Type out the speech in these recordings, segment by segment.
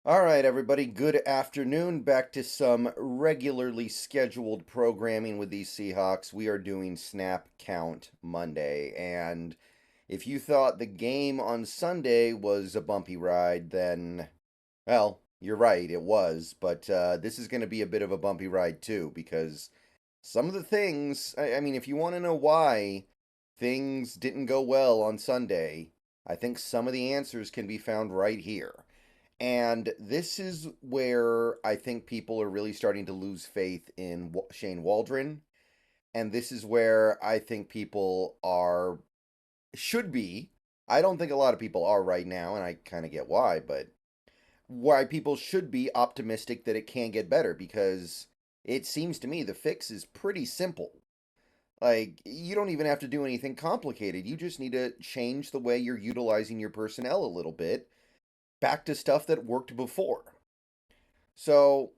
All right, everybody, good afternoon. Back to some regularly scheduled programming with these Seahawks. We are doing Snap Count Monday. And if you thought the game on Sunday was a bumpy ride, then, well, you're right, it was. But this is going to be a bit of a bumpy ride, too, because some of the things, I mean, if you want to know why things didn't go well on Sunday, I think some of the answers can be found right here. And this is where I think people are really starting to lose faith in Shane Waldron. And this is where I think people should be. I don't think a lot of people are right now, and I kind of get why, but why people should be optimistic that it can get better because it seems to me the fix is pretty simple. Like, you don't even have to do anything complicated. You just need to change the way you're utilizing your personnel a little bit back to stuff that worked before. So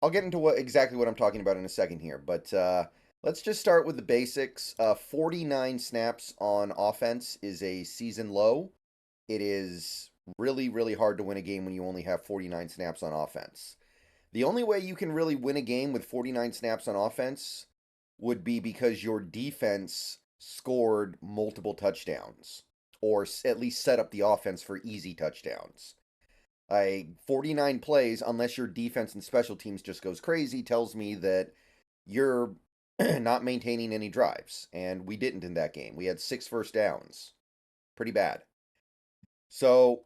I'll get into exactly what I'm talking about in a second here, but let's just start with the basics. 49 snaps on offense is a season low. It is really, really hard to win a game when you only have 49 snaps on offense. The only way you can really win a game with 49 snaps on offense would be because your defense scored multiple touchdowns or at least set up the offense for easy touchdowns. 49 plays, unless your defense and special teams just goes crazy, tells me that you're not maintaining any drives. And we didn't in that game. We had 6 first downs. Pretty bad. So,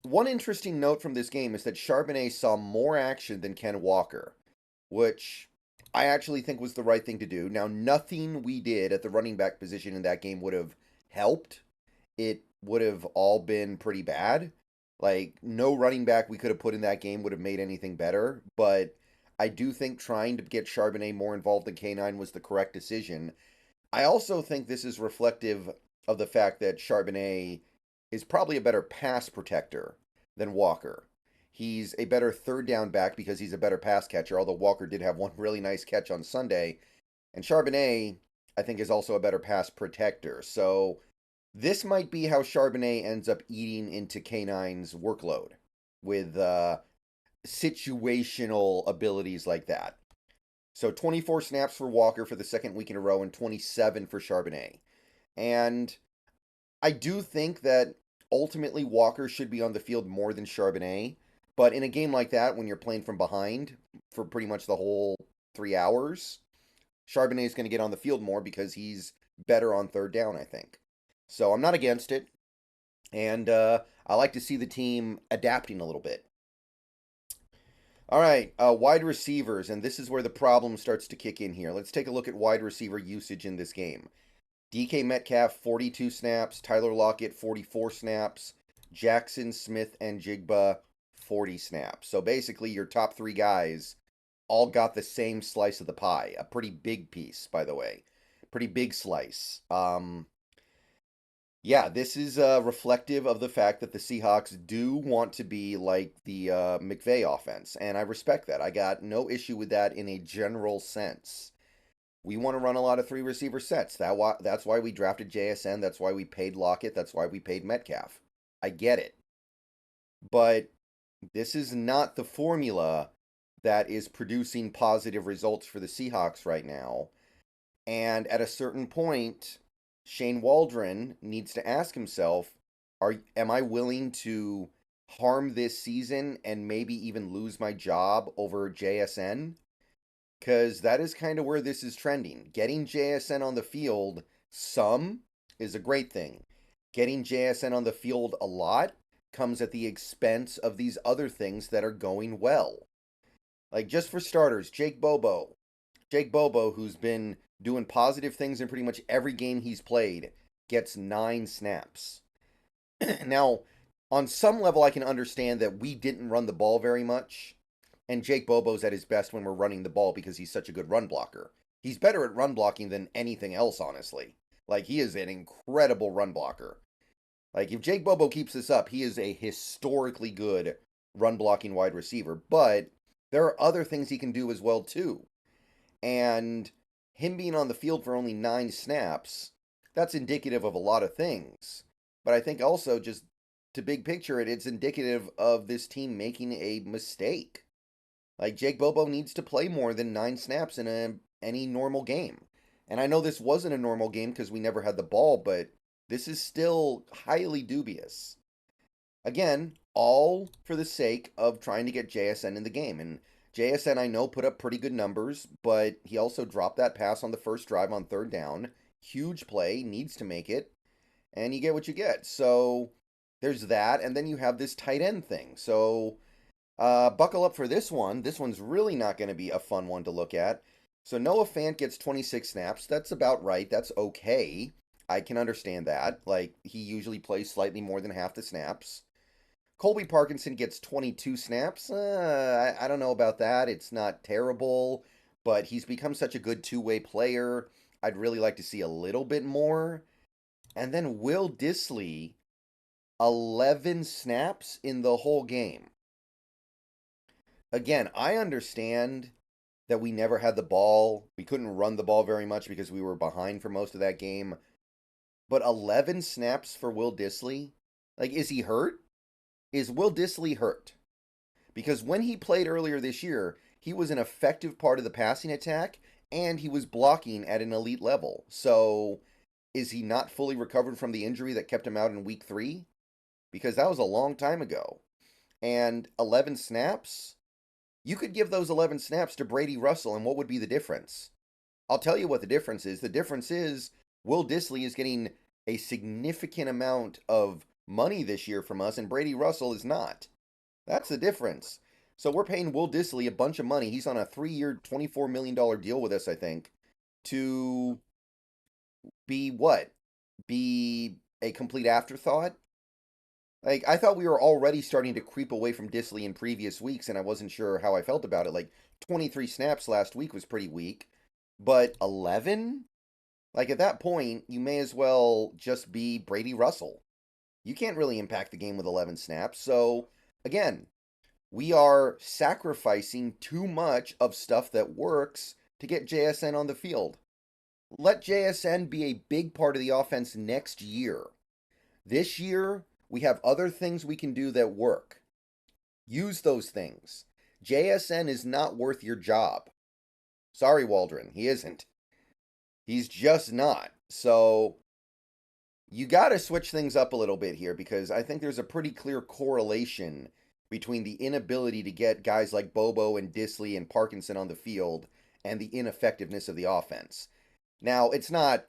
one interesting note from this game is that Charbonnet saw more action than Ken Walker, which I actually think was the right thing to do. Now, nothing we did at the running back position in that game would have helped. It would have all been pretty bad. Like, no running back we could have put in that game would have made anything better. But I do think trying to get Charbonnet more involved in K9 was the correct decision. I also think this is reflective of the fact that Charbonnet is probably a better pass protector than Walker. He's a better third down back because he's a better pass catcher, although Walker did have one really nice catch on Sunday. And Charbonnet, I think, is also a better pass protector. So this might be how Charbonnet ends up eating into K9's workload with situational abilities like that. So 24 snaps for Walker for the second week in a row and 27 for Charbonnet. And I do think that ultimately Walker should be on the field more than Charbonnet. But in a game like that, when you're playing from behind for pretty much the whole 3 hours, Charbonnet is going to get on the field more because he's better on third down, I think. So I'm not against it. And I like to see the team adapting a little bit. All right, wide receivers, and this is where the problem starts to kick in here. Let's take a look at wide receiver usage in this game. DK Metcalf, 42 snaps. Tyler Lockett, 44 snaps. Jaxon Smith-Njigba, 40 snaps. So basically, your top 3 guys all got the same slice of the pie. A pretty big piece, by the way. Pretty big slice. Yeah, this is reflective of the fact that the Seahawks do want to be like the McVay offense, and I respect that. I got no issue with that in a general sense. We want to run a lot of 3 receiver sets. That's why we drafted JSN. That's why we paid Lockett. That's why we paid Metcalf. I get it. But this is not the formula that is producing positive results for the Seahawks right now. And at a certain point, Shane Waldron needs to ask himself, am I willing to harm this season and maybe even lose my job over JSN? Because that is kind of where this is trending. Getting JSN on the field some is a great thing. Getting JSN on the field a lot comes at the expense of these other things that are going well. Like, just for starters, Jake Bobo. Jake Bobo, who's been doing positive things in pretty much every game he's played, gets 9 snaps. Now, on some level, I can understand that we didn't run the ball very much, and Jake Bobo's at his best when we're running the ball because he's such a good run blocker. He's better at run blocking than anything else, honestly. Like, he is an incredible run blocker. Like, if Jake Bobo keeps this up, he is a historically good run blocking wide receiver. But there are other things he can do as well, too. And him being on the field for only 9 snaps, that's indicative of a lot of things. But I think also just to big picture it, it's indicative of this team making a mistake. Like, Jake Bobo needs to play more than 9 snaps in any normal game. And I know this wasn't a normal game because we never had the ball, but this is still highly dubious. Again, all for the sake of trying to get JSN in the game. And JSN, I know, put up pretty good numbers, but he also dropped that pass on the first drive on 3rd down. Huge play, needs to make it, and you get what you get. So there's that, and then you have this tight end thing. So buckle up for this one. This one's really not going to be a fun one to look at. So Noah Fant gets 26 snaps. That's about right. That's okay. I can understand that. Like, he usually plays slightly more than half the snaps. Colby Parkinson gets 22 snaps. I don't know about that. It's not terrible, but he's become such a good two-way player. I'd really like to see a little bit more. And then Will Dissly, 11 snaps in the whole game. Again, I understand that we never had the ball. We couldn't run the ball very much because we were behind for most of that game. But 11 snaps for Will Dissly? Like, is he hurt? Is Will Dissly hurt? Because when he played earlier this year, he was an effective part of the passing attack, and he was blocking at an elite level. So, is he not fully recovered from the injury that kept him out in week 3? Because that was a long time ago. And 11 snaps? You could give those 11 snaps to Brady Russell, and what would be the difference? I'll tell you what the difference is. The difference is Will Dissly is getting a significant amount of money this year from us, and Brady Russell is not. That's the difference. So we're paying Will Dissly a bunch of money. He's on a 3-year, $24 million deal with us, I think, to be what? Be a complete afterthought? Like, I thought we were already starting to creep away from Dissly in previous weeks, and I wasn't sure how I felt about it. Like, 23 snaps last week was pretty weak, but 11? Like, at that point, you may as well just be Brady Russell. You can't really impact the game with 11 snaps. So, again, we are sacrificing too much of stuff that works to get JSN on the field. Let JSN be a big part of the offense next year. This year, we have other things we can do that work. Use those things. JSN is not worth your job. Sorry, Waldron, he isn't. He's just not. So you got to switch things up a little bit here because I think there's a pretty clear correlation between the inability to get guys like Bobo and Dissly and Parkinson on the field and the ineffectiveness of the offense. Now, it's not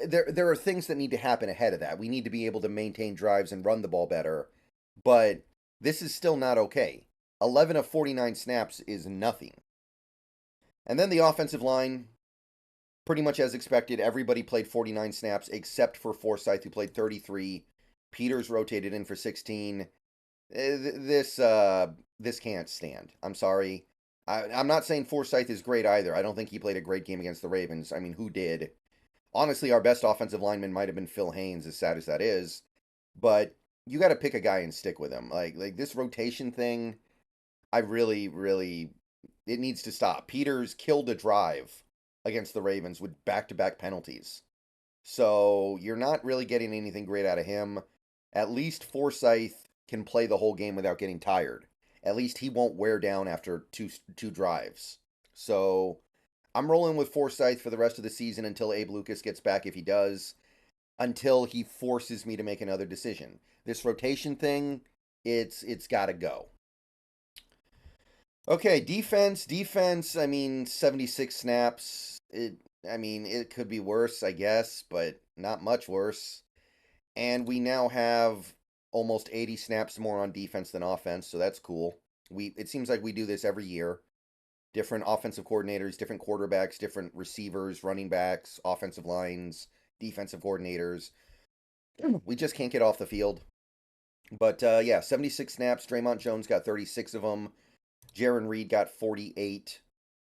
there are things that need to happen ahead of that. We need to be able to maintain drives and run the ball better, but this is still not okay. 11 of 49 snaps is nothing. And then the offensive line, pretty much as expected, everybody played 49 snaps except for Forsythe, who played 33. Peters rotated in for 16. This can't stand. I'm sorry. I'm not saying Forsythe is great either. I don't think he played a great game against the Ravens. I mean, who did? Honestly, our best offensive lineman might have been Phil Haynes, as sad as that is. But you got to pick a guy and stick with him. Like this rotation thing, I really, it needs to stop. Peters killed a drive against the Ravens with back-to-back penalties. So you're not really getting anything great out of him. At least Forsythe can play the whole game without getting tired. At least he won't wear down after two drives. So I'm rolling with Forsythe for the rest of the season until Abe Lucas gets back, if he does, until he forces me to make another decision. This rotation thing, it's got to go. Okay, defense, I mean, 76 snaps. It could be worse, I guess, but not much worse. And we now have almost 80 snaps more on defense than offense, so that's cool. It seems like we do this every year. Different offensive coordinators, different quarterbacks, different receivers, running backs, offensive lines, defensive coordinators. We just can't get off the field. But yeah, 76 snaps. Draymond Jones got 36 of them. Jaron Reed got 48.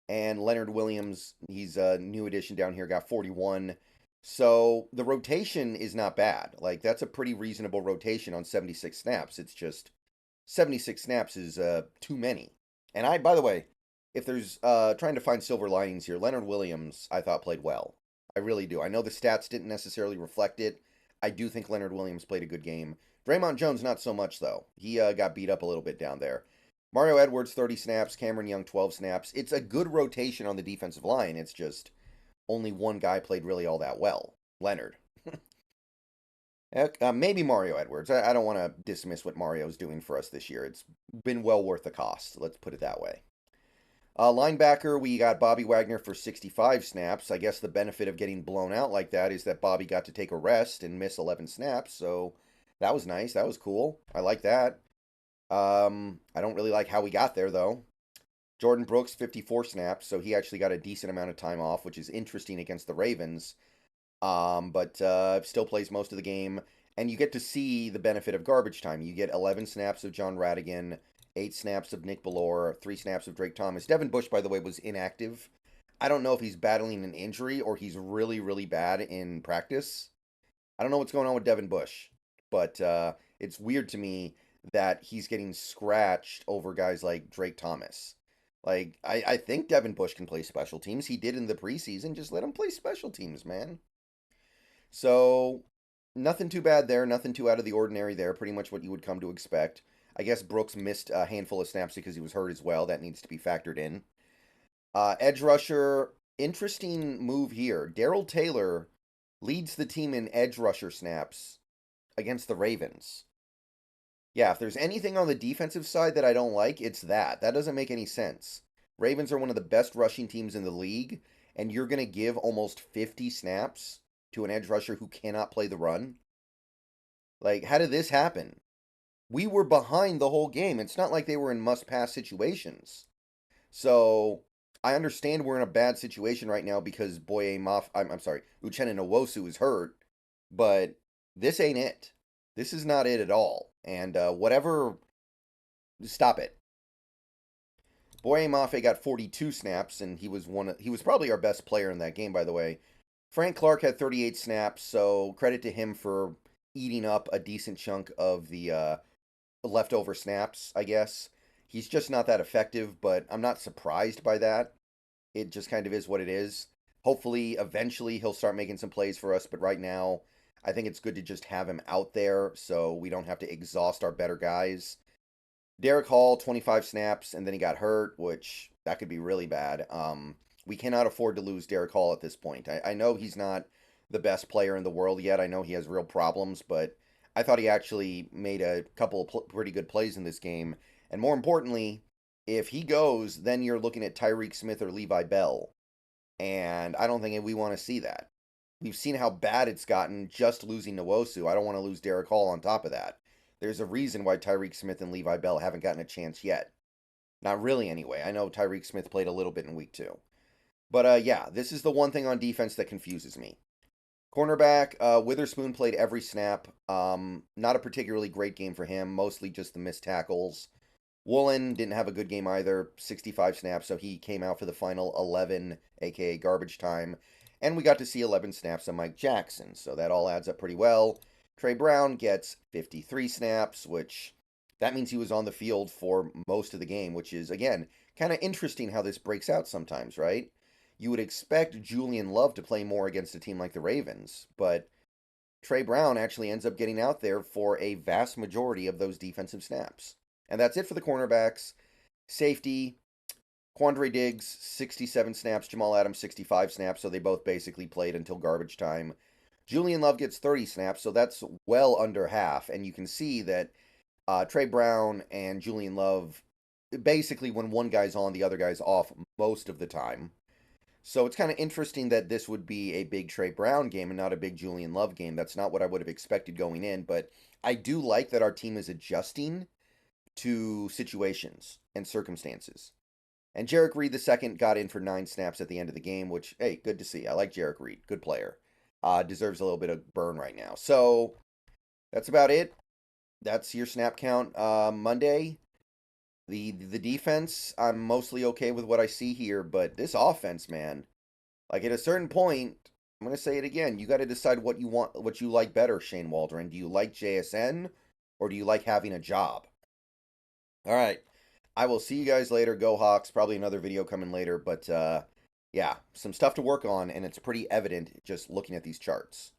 And Leonard Williams, he's a new addition down here, got 41. So the rotation is not bad. Like, that's a pretty reasonable rotation on 76 snaps. It's just 76 snaps is too many. And by the way, if there's trying to find silver linings here, Leonard Williams, I thought, played well. I really do. I know the stats didn't necessarily reflect it. I do think Leonard Williams played a good game. Draymond Jones, not so much, though. He got beat up a little bit down there. Mario Edwards, 30 snaps. Cameron Young, 12 snaps. It's a good rotation on the defensive line. It's just only one guy played really all that well. Leonard. Maybe Mario Edwards. I don't want to dismiss what Mario's doing for us this year. It's been well worth the cost. Let's put it that way. Linebacker, we got Bobby Wagner for 65 snaps. I guess the benefit of getting blown out like that is that Bobby got to take a rest and miss 11 snaps. So that was nice. That was cool. I like that. I don't really like how we got there, though. Jordan Brooks, 54 snaps. So he actually got a decent amount of time off, which is interesting against the Ravens. But still plays most of the game. And you get to see the benefit of garbage time. You get 11 snaps of John Radigan, 8 snaps of Nick Bellore, 3 snaps of Drake Thomas. Devin Bush, by the way, was inactive. I don't know if he's battling an injury or he's really, really bad in practice. I don't know what's going on with Devin Bush, but it's weird to me that he's getting scratched over guys like Drake Thomas. Like, I think Devin Bush can play special teams. He did in the preseason. Just let him play special teams, man. So, nothing too bad there. Nothing too out of the ordinary there. Pretty much what you would come to expect. I guess Brooks missed a handful of snaps because he was hurt as well. That needs to be factored in. Edge rusher, interesting move here. Darrell Taylor leads the team in edge rusher snaps against the Ravens. Yeah, if there's anything on the defensive side that I don't like, it's that. That doesn't make any sense. Ravens are one of the best rushing teams in the league, and you're going to give almost 50 snaps to an edge rusher who cannot play the run? Like, how did this happen? We were behind the whole game. It's not like they were in must-pass situations. So, I understand we're in a bad situation right now because Uchenna Nwosu is hurt, but this ain't it. This is not it at all. And stop it. Boye Mafe got 42 snaps, and he was probably our best player in that game, by the way. Frank Clark had 38 snaps, so credit to him for eating up a decent chunk of the leftover snaps, I guess. He's just not that effective, but I'm not surprised by that. It just kind of is what it is. Hopefully, eventually, he'll start making some plays for us, but right now, I think it's good to just have him out there so we don't have to exhaust our better guys. Derek Hall, 25 snaps, and then he got hurt, which that could be really bad. We cannot afford to lose Derek Hall at this point. I know he's not the best player in the world yet. I know he has real problems, but I thought he actually made a couple of pretty good plays in this game. And more importantly, if he goes, then you're looking at Tyreek Smith or Levi Bell. And I don't think we want to see that. We've seen how bad it's gotten just losing Nwosu. I don't want to lose Derek Hall on top of that. There's a reason why Tyreek Smith and Levi Bell haven't gotten a chance yet. Not really, anyway. I know Tyreek Smith played a little bit in week 2. But yeah, this is the one thing on defense that confuses me. Cornerback, Witherspoon played every snap. Not a particularly great game for him, mostly just the missed tackles. Woolen didn't have a good game either, 65 snaps, so he came out for the final 11, aka garbage time. And we got to see 11 snaps of Mike Jackson, so that all adds up pretty well. Trey Brown gets 53 snaps, which that means he was on the field for most of the game, which is, again, kind of interesting how this breaks out sometimes, right? You would expect Julian Love to play more against a team like the Ravens, but Trey Brown actually ends up getting out there for a vast majority of those defensive snaps. And that's it for the cornerbacks. Safety, Quandre Diggs, 67 snaps. Jamal Adams, 65 snaps. So they both basically played until garbage time. Julian Love gets 30 snaps, so that's well under half. And you can see that Trey Brown and Julian Love, basically when one guy's on, the other guy's off most of the time. So it's kind of interesting that this would be a big Trey Brown game and not a big Julian Love game. That's not what I would have expected going in. But I do like that our team is adjusting to situations and circumstances. And Jarek Reed II got in for 9 snaps at the end of the game, which, hey, good to see. I like Jarek Reed. Good player. Deserves a little bit of burn right now. So that's about it. That's your snap count Monday. The defense, I'm mostly okay with what I see here, but this offense, man, like at a certain point, I'm going to say it again, you got to decide what you want, what you like better, Shane Waldron. Do you like JSN or do you like having a job? All right. I will see you guys later. Go Hawks. Probably another video coming later, but yeah, some stuff to work on, and it's pretty evident just looking at these charts.